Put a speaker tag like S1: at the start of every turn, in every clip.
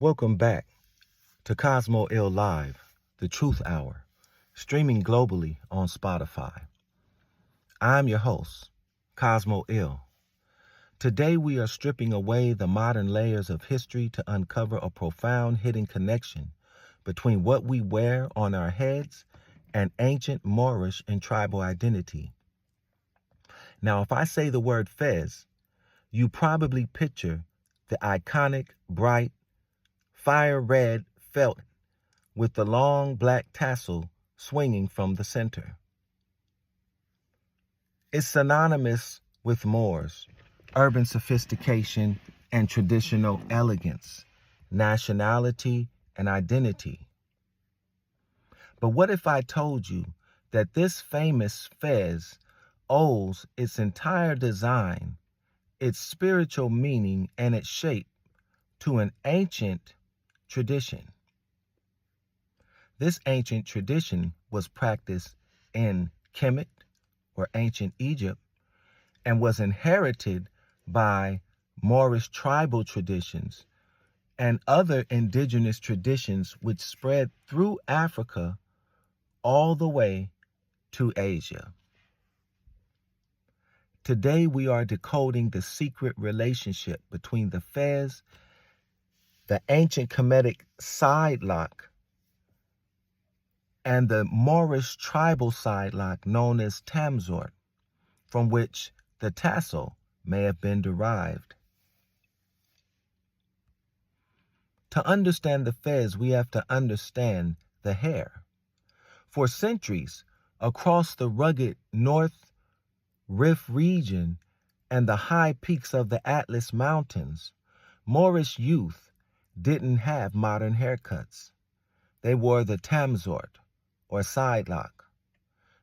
S1: Welcome back to Cosmo Ill Live, the Truth Hour, streaming globally on Spotify. I'm your host, Cosmo Ill. Today we are stripping away the modern layers of history to uncover a profound hidden connection between what we wear on our heads and ancient Moorish and tribal identity. Now, if I say the word Fez, you probably picture the iconic, bright, fire red felt with the long black tassel swinging from the center. It's synonymous with Moors, urban sophistication and traditional elegance, nationality and identity. But what if I told you that this famous fez owes its entire design, its spiritual meaning, and its shape to an ancient tradition? This ancient tradition was practiced in Kemet, or ancient Egypt, and was inherited by Moorish tribal traditions and other indigenous traditions which spread through Africa all the way to Asia. Today we are decoding the secret relationship between the Fez, the ancient Kemetic Side Loc, and the Moorish tribal side lock known as Tamzourt, from which the tassel may have been derived. To understand the Fez, we have to understand the hair. For centuries, across the rugged North Rift region and the high peaks of the Atlas Mountains, Moorish youth didn't have modern haircuts. They wore the tamzort, or side lock.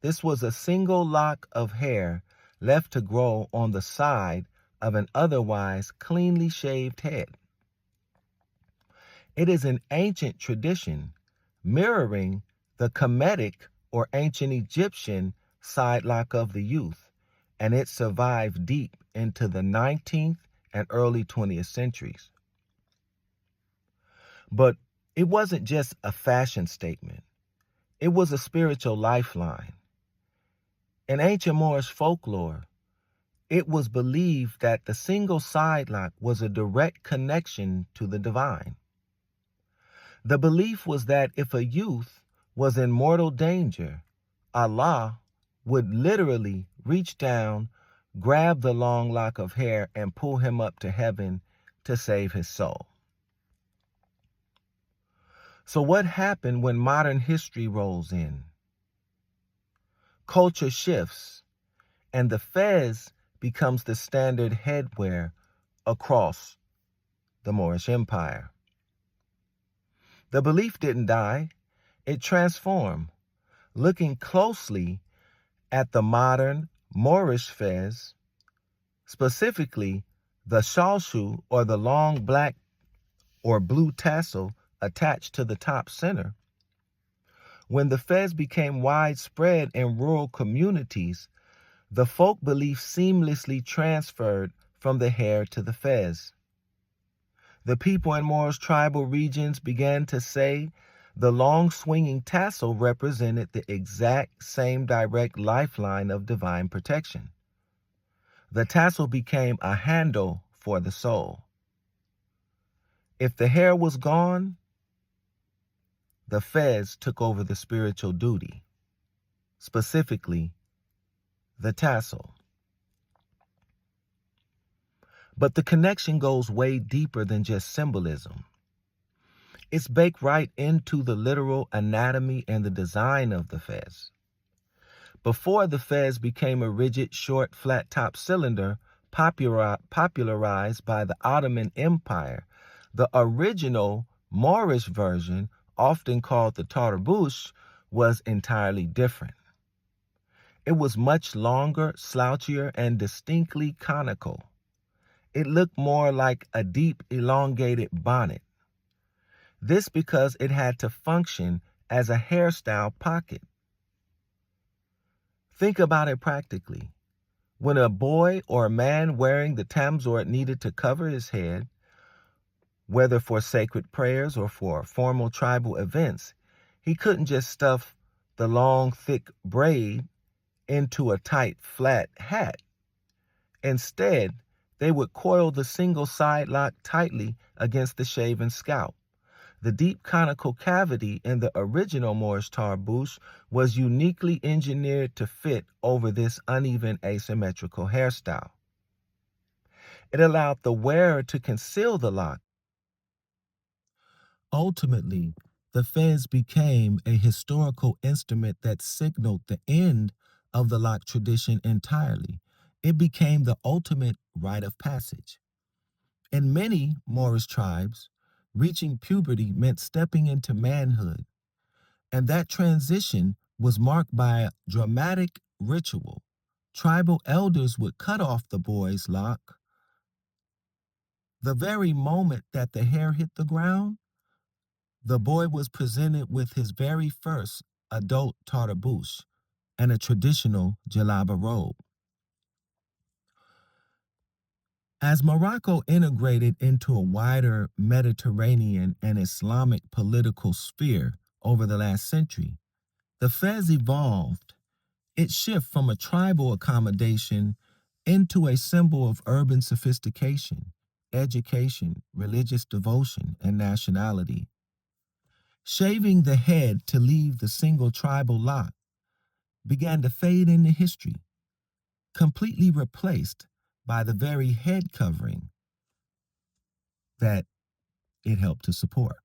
S1: This was a single lock of hair left to grow on the side of an otherwise cleanly shaved head. It is an ancient tradition mirroring the Kemetic or ancient Egyptian side lock of the youth, and it survived deep into the 19th and early 20th centuries. But it wasn't just a fashion statement. It was a spiritual lifeline. In ancient Moorish folklore, it was believed that the single side lock was a direct connection to the divine. The belief was that if a youth was in mortal danger, Allah would literally reach down, grab the long lock of hair, and pull him up to heaven to save his soul. So what happened when modern history rolls in? Culture shifts, and the fez becomes the standard headwear across the Moorish Empire. The belief didn't die, it transformed. Looking closely at the modern Moorish fez, specifically the shalshu, or the long black or blue tassel attached to the top center. When the fez became widespread in rural communities, the folk belief seamlessly transferred from the hair to the fez. The people in Moorish tribal regions began to say the long swinging tassel represented the exact same direct lifeline of divine protection. The tassel became a handle for the soul. If the hair was gone, the fez took over the spiritual duty, specifically the tassel. But the connection goes way deeper than just symbolism. It's baked right into the literal anatomy and the design of the fez. Before the fez became a rigid, short, flat-top cylinder popularized by the Ottoman Empire, the original Moorish version, often called the tarbush, was entirely different. It was much longer, slouchier, and distinctly conical. It looked more like a deep, elongated bonnet. This because it had to function as a hairstyle pocket. Think about it practically. When a boy or a man wearing the tamzort needed to cover his head, Whether for sacred prayers or for formal tribal events, he couldn't just stuff the long, thick braid into a tight, flat hat. Instead, they would coil the single side lock tightly against the shaven scalp. The deep conical cavity in the original Moorish tarbouch was uniquely engineered to fit over this uneven asymmetrical hairstyle. It allowed the wearer to conceal the lock. Ultimately, the fez became a historical instrument that signaled the end of the lock tradition entirely. It became the ultimate rite of passage. In many Moorish tribes, reaching puberty meant stepping into manhood, and that transition was marked by a dramatic ritual. Tribal elders would cut off the boy's lock. The very moment that the hair hit the ground, the boy was presented with his very first adult tarbouch and a traditional jalaba robe. As Morocco integrated into a wider Mediterranean and Islamic political sphere over the last century, the fez evolved. It shifted from a tribal accommodation into a symbol of urban sophistication, education, religious devotion, and nationality. Shaving the head to leave the single tribal lock began to fade into history, completely replaced by the very head covering that it helped to support.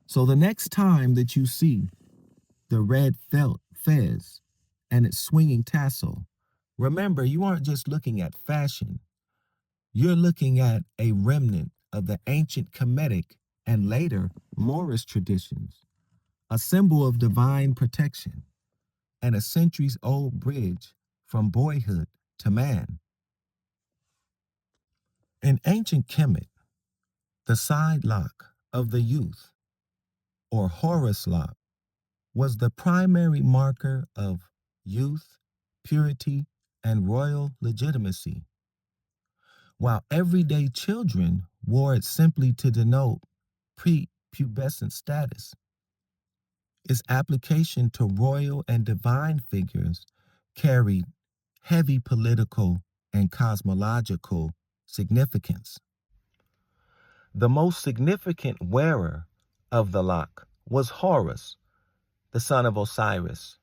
S1: So the next time that you see the red felt fez and its swinging tassel, remember you aren't just looking at fashion, you're looking at a remnant of the ancient Kemetic and later Moorish traditions, a symbol of divine protection and a centuries-old bridge from boyhood to man. In ancient Kemet, the side lock of the youth, or Horus lock, was the primary marker of youth, purity, and royal legitimacy, while everyday children wore it simply to denote prepubescent status. Its application to royal and divine figures carried heavy political and cosmological significance. The most significant wearer of the lock was Horus, the son of Osiris.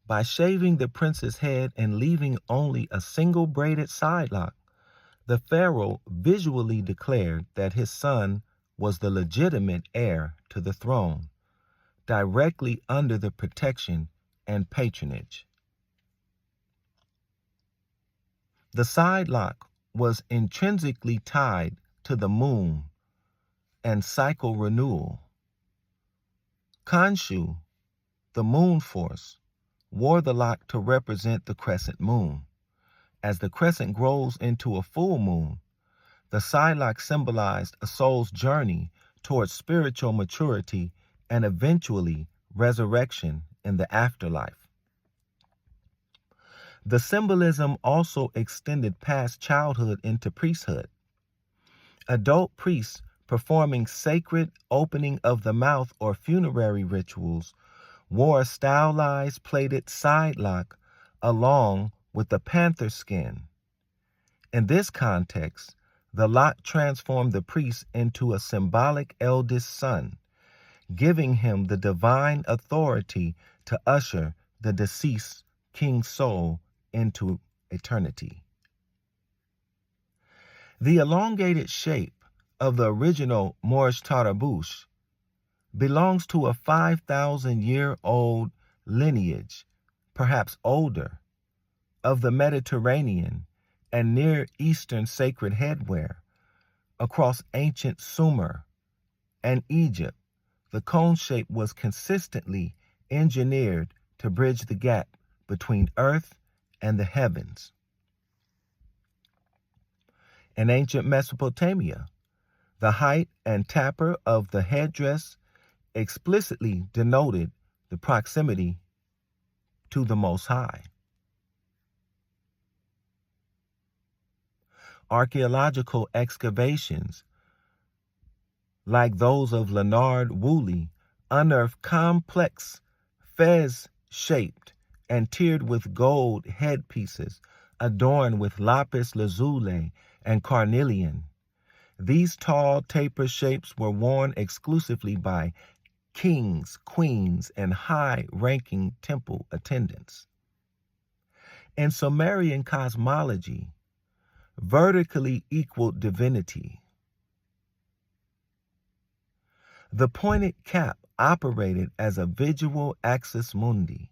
S1: By shaving the prince's head and leaving only a single braided side lock, the pharaoh visually declared that his son was the legitimate heir to the throne, directly under the protection and patronage. The side lock was intrinsically tied to the moon and cycle renewal. Khonshu, the moon force, wore the lock to represent the crescent moon. As the crescent grows into a full moon, the side lock symbolized a soul's journey towards spiritual maturity and eventually resurrection in the afterlife. The symbolism also extended past childhood into priesthood. Adult priests performing sacred opening of the mouth or funerary rituals wore a stylized plated side lock along with the panther skin. In this context, the lock transformed the priest into a symbolic eldest son, giving him the divine authority to usher the deceased king's soul into eternity. The elongated shape of the original Moorish tarbouch belongs to a 5,000-year-old lineage, perhaps older, of the Mediterranean and Near Eastern sacred headwear. Across ancient Sumer and Egypt, the cone shape was consistently engineered to bridge the gap between earth and the heavens. In ancient Mesopotamia, the height and taper of the headdress explicitly denoted the proximity to the Most High. Archaeological excavations, like those of Leonard Woolley, unearthed complex fez-shaped and tiered with gold headpieces adorned with lapis lazuli and carnelian. These tall taper shapes were worn exclusively by kings, queens, and high-ranking temple attendants. In Sumerian cosmology, vertically equaled divinity. The pointed cap operated as a visual axis mundi,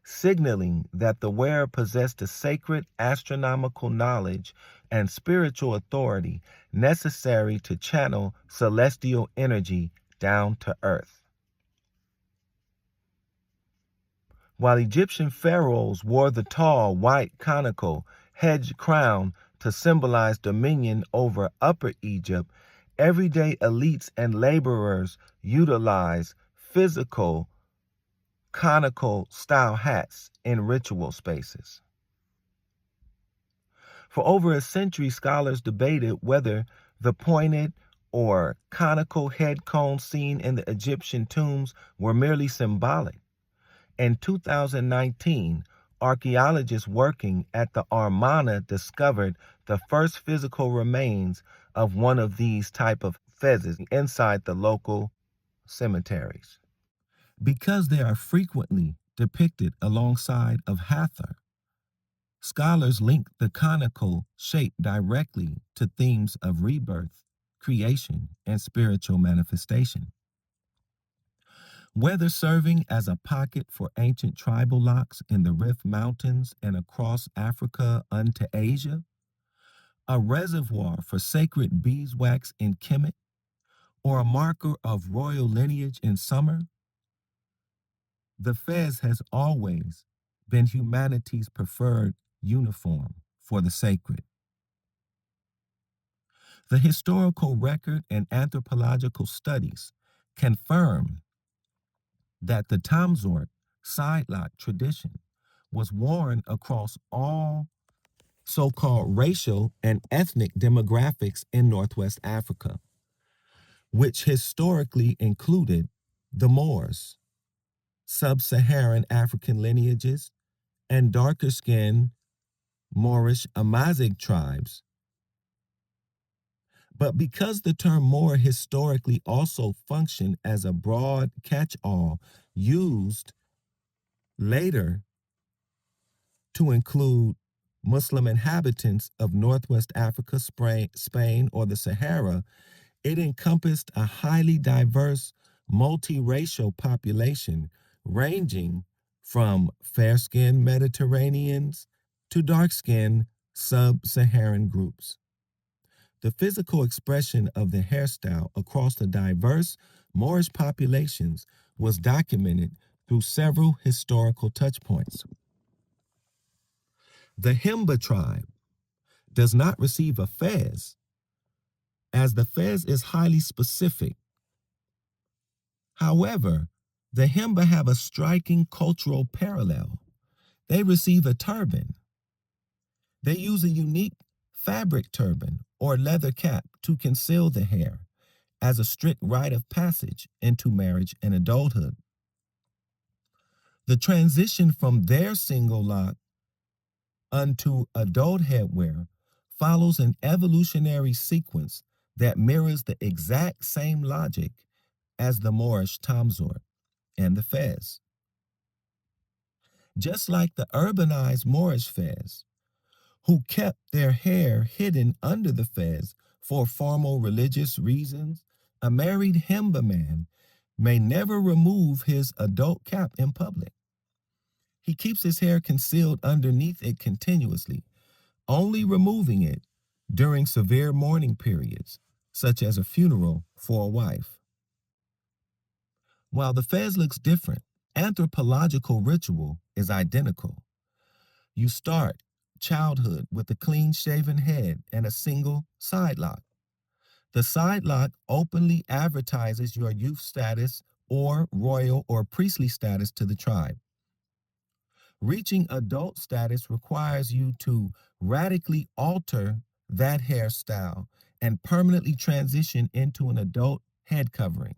S1: signaling that the wearer possessed the sacred astronomical knowledge and spiritual authority necessary to channel celestial energy down to earth. While Egyptian pharaohs wore the tall, white, conical, hedge crown to symbolize dominion over Upper Egypt, everyday elites and laborers utilize physical, conical style hats in ritual spaces. For over a century, scholars debated whether the pointed or conical head cones seen in the Egyptian tombs were merely symbolic. In 2019, archaeologists working at the Armana discovered the first physical remains of one of these type of fezzes inside the local cemeteries. Because they are frequently depicted alongside of Hathor, scholars link the conical shape directly to themes of rebirth, creation, and spiritual manifestation. Whether serving as a pocket for ancient tribal locks in the Rift Mountains and across Africa unto Asia, a reservoir for sacred beeswax in Kemet, or a marker of royal lineage in summer, the fez has always been humanity's preferred uniform for the sacred. The historical record and anthropological studies confirm that the Tamzourt side lock tradition was worn across all so-called racial and ethnic demographics in Northwest Africa, which historically included the Moors, sub-Saharan African lineages, and darker-skinned Moorish Amazigh tribes. But because the term Moor historically also functioned as a broad catch-all used later to include Muslim inhabitants of Northwest Africa, Spain, or the Sahara, it encompassed a highly diverse, multiracial population ranging from fair-skinned Mediterraneans to dark-skinned sub-Saharan groups. The physical expression of the hairstyle across the diverse Moorish populations was documented through several historical touchpoints. The Himba tribe does not receive a fez, as the fez is highly specific. However, the Himba have a striking cultural parallel. They receive a turban. They use a unique fabric turban or leather cap to conceal the hair as a strict rite of passage into marriage and adulthood. The transition from their single lock unto adult headwear follows an evolutionary sequence that mirrors the exact same logic as the Moorish tamzort and the fez. Just like the urbanized Moorish fez, who kept their hair hidden under the fez for formal religious reasons, a married Himba man may never remove his adult cap in public. He keeps his hair concealed underneath it continuously, only removing it during severe mourning periods, such as a funeral for a wife. While the fez looks different, anthropological ritual is identical. You start childhood with a clean-shaven head and a single side lock. The side lock openly advertises your youth status or royal or priestly status to the tribe. Reaching adult status requires you to radically alter that hairstyle and permanently transition into an adult head covering.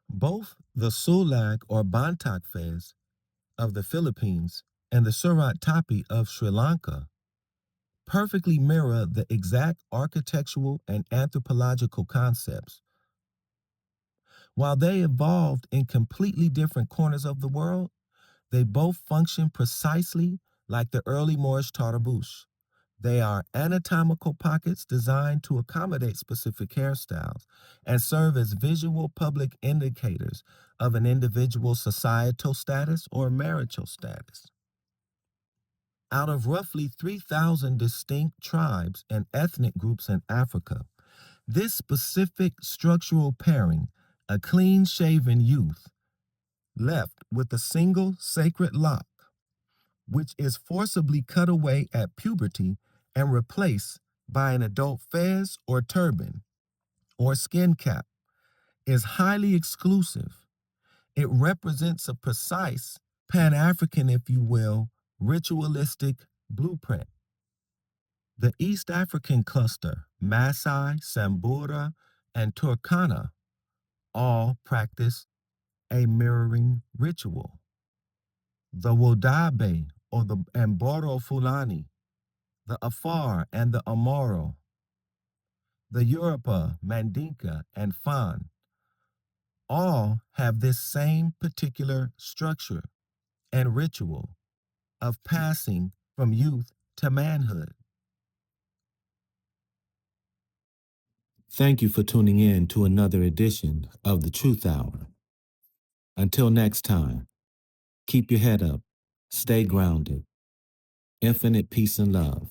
S1: Both the Sulak or Bontoc Fez of the Philippines and the Surat Tapi of Sri Lanka perfectly mirror the exact architectural and anthropological concepts. While they evolved in completely different corners of the world, they both function precisely like the early Moorish tarbouch. They are anatomical pockets designed to accommodate specific hairstyles and serve as visual public indicators of an individual's societal status or marital status. Out of roughly 3,000 distinct tribes and ethnic groups in Africa, this specific structural pairing, a clean-shaven youth, left with a single sacred lock, which is forcibly cut away at puberty and replaced by an adult fez or turban or skin cap, is highly exclusive. It represents a precise Pan-African, if you will, ritualistic blueprint. The East African cluster, Maasai, Samburu, and Turkana, all practice a mirroring ritual. The Wodabe or the Mboro Fulani, the Afar and the Amoro, the Yoruba, Mandinka, and Fan, all have this same particular structure and ritual of passing from youth to manhood. Thank you for tuning in to another edition of the Truth Hour. Until next time, keep your head up, stay grounded, infinite peace and love.